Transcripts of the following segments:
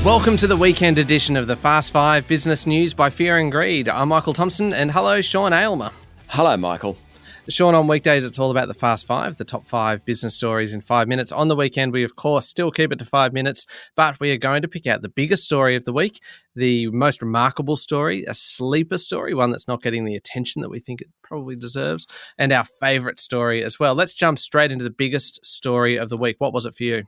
Welcome to the weekend edition of the Fast Five Business News by Fear and Greed. I'm Michael Thompson, and hello, Sean Aylmer. Hello, Michael. Sean, on weekdays, it's all about the Fast Five, the top 5 business stories in 5 minutes. On the weekend, we, of course, still keep it to 5 minutes, but we are going to pick out the biggest story of the week, the most remarkable story, a sleeper story, one that's not getting the attention that we think it probably deserves, and our favourite story as well. Let's jump straight into the biggest story of the week. What was it for you?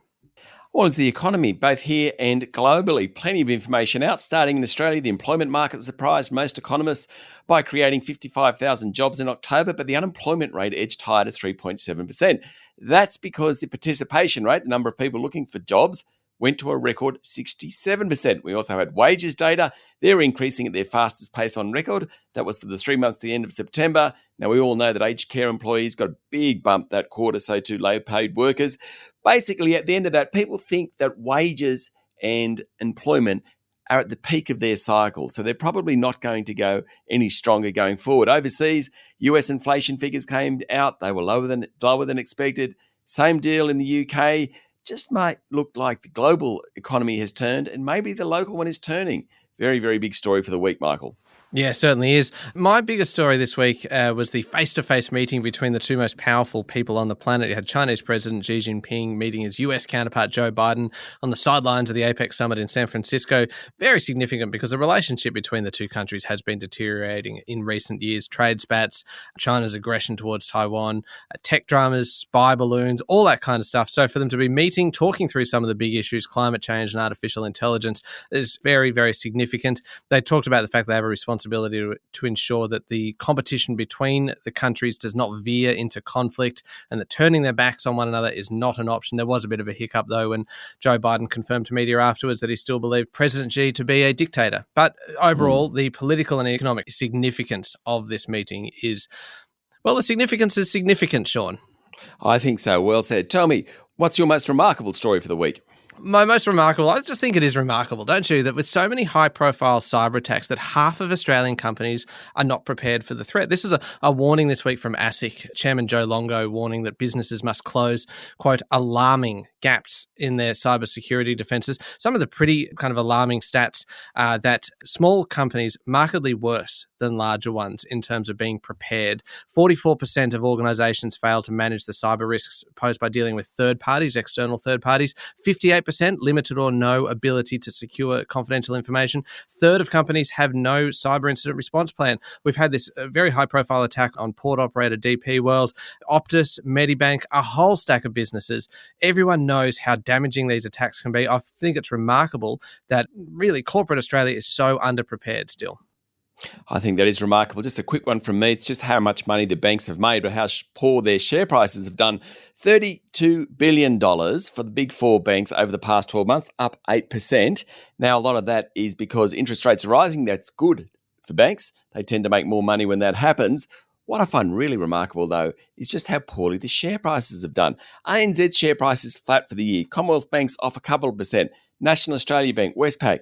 Well, it's the economy, both here and globally. Plenty of information out. Starting in Australia, the employment market surprised most economists by creating 55,000 jobs in October, but the unemployment rate edged higher to 3.7%. That's because the participation rate, the number of people looking for jobs, went to a record 67%. We also had wages data. They're increasing at their fastest pace on record. That was for the 3 months to the end of September. Now, we all know that aged care employees got a big bump that quarter, so too low-paid workers. Basically, at the end of that, people think that wages and employment are at the peak of their cycle, so they're probably not going to go any stronger going forward. Overseas, US inflation figures came out. They were lower than expected. Same deal in the UK. Just might look like the global economy has turned and maybe the local one is turning. Very, very big story for the week, Michael. Yeah, certainly is. My biggest story this week was the face-to-face meeting between the two most powerful people on the planet. You had Chinese President Xi Jinping meeting his US counterpart Joe Biden on the sidelines of the APEC summit in San Francisco. Very significant because the relationship between the two countries has been deteriorating in recent years. Trade spats, China's aggression towards Taiwan, tech dramas, spy balloons, all that kind of stuff. So for them to be meeting, talking through some of the big issues, climate change and artificial intelligence, is very, very significant. They talked about the fact they have a responsibility to ensure that the competition between the countries does not veer into conflict and that turning their backs on one another is not an option. There was a bit of a hiccup, though, when Joe Biden confirmed to media afterwards that he still believed President Xi to be a dictator. But overall, the political and economic significance of this meeting is, well, the significance is significant, Sean. I think so. Well said. Tell me, what's your most remarkable story for the week? My most remarkable, I just think it is remarkable, don't you, that with so many high-profile cyber attacks that half of Australian companies are not prepared for the threat. This is a warning this week from ASIC, Chairman Joe Longo warning that businesses must close, quote, alarming gaps in their cybersecurity defences. Some of the pretty kind of alarming stats are that small companies markedly worse than larger ones in terms of being prepared. 44% of organisations fail to manage the cyber risks posed by dealing with third parties, external third parties. 58% limited or no ability to secure confidential information. Third of companies have no cyber incident response plan. We've had this very high-profile attack on port operator DP World, Optus, Medibank, a whole stack of businesses. Everyone knows how damaging these attacks can be. I think it's remarkable that really corporate Australia is so underprepared still. I think that is remarkable. Just a quick one from me. It's just how much money the banks have made, but how poor their share prices have done. $32 billion for the big four banks over the past 12 months, up 8%. Now, a lot of that is because interest rates are rising. That's good for banks. They tend to make more money when that happens. What I find really remarkable, though, is just how poorly the share prices have done. ANZ share price is flat for the year. Commonwealth Bank's off a couple of percent. National Australia Bank, Westpac,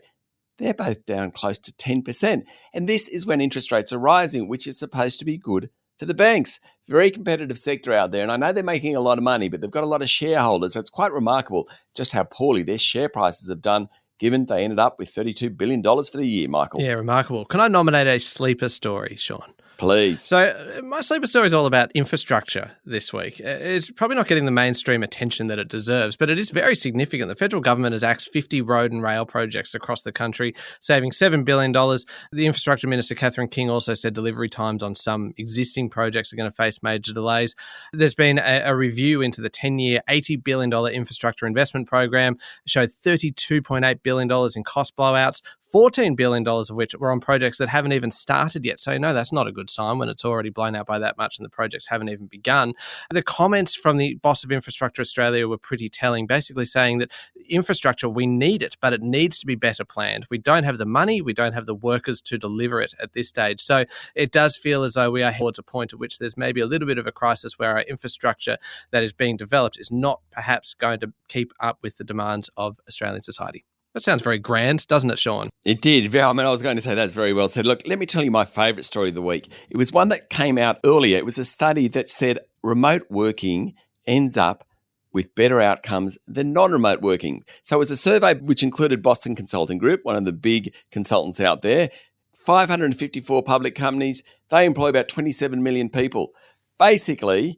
they're both down close to 10%. And this is when interest rates are rising, which is supposed to be good for the banks. Very competitive sector out there. And I know they're making a lot of money, but they've got a lot of shareholders. So it's quite remarkable just how poorly their share prices have done, given they ended up with $32 billion for the year, Michael. Yeah, remarkable. Can I nominate a sleeper story, Sean? Please. So my sleeper story is all about infrastructure this week. It's probably not getting the mainstream attention that it deserves, but it is very significant. The federal government has axed 50 road and rail projects across the country, saving $7 billion. The infrastructure minister, Catherine King, also said delivery times on some existing projects are going to face major delays. There's been a review into the 10-year, $80 billion infrastructure investment program, showed $32.8 billion in cost blowouts, $14 billion of which were on projects that haven't even started yet. So, no, that's not a good sign when it's already blown out by that much and the projects haven't even begun. The comments from the boss of Infrastructure Australia were pretty telling, basically saying that infrastructure, we need it, but it needs to be better planned. We don't have the money, we don't have the workers to deliver it at this stage. So it does feel as though we are towards a point at which there's maybe a little bit of a crisis where our infrastructure that is being developed is not perhaps going to keep up with the demands of Australian society. That sounds very grand, doesn't it, Sean? It did. I mean, I was going to say that's very well said. Look, let me tell you my favourite story of the week. It was one that came out earlier. It was a study that said remote working ends up with better outcomes than non-remote working. So it was a survey which included Boston Consulting Group, one of the big consultants out there, 554 public companies. They employ about 27 million people. Basically,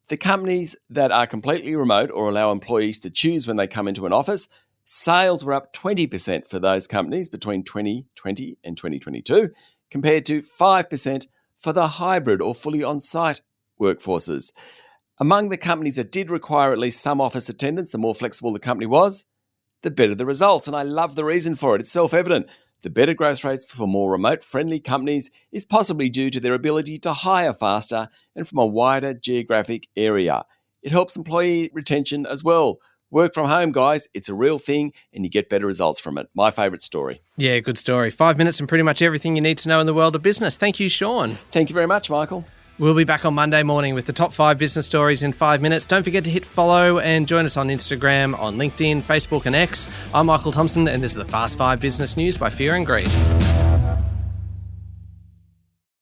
the companies that are completely remote or allow employees to choose when they come into an office, sales were up 20% for those companies between 2020 and 2022, compared to 5% for the hybrid or fully on-site workforces. Among the companies that did require at least some office attendance, the more flexible the company was, the better the results. And I love the reason for it. It's self-evident. The better growth rates for more remote-friendly companies is possibly due to their ability to hire faster and from a wider geographic area. It helps employee retention as well. Work from home, guys, it's a real thing and you get better results from it. My favourite story. Yeah, good story. 5 minutes and pretty much everything you need to know in the world of business. Thank you, Sean. Thank you very much, Michael. We'll be back on Monday morning with the top 5 business stories in 5 minutes. Don't forget to hit follow and join us on Instagram, on LinkedIn, Facebook and X. I'm Michael Thompson and this is the Fast 5 Business News by Fear and Greed.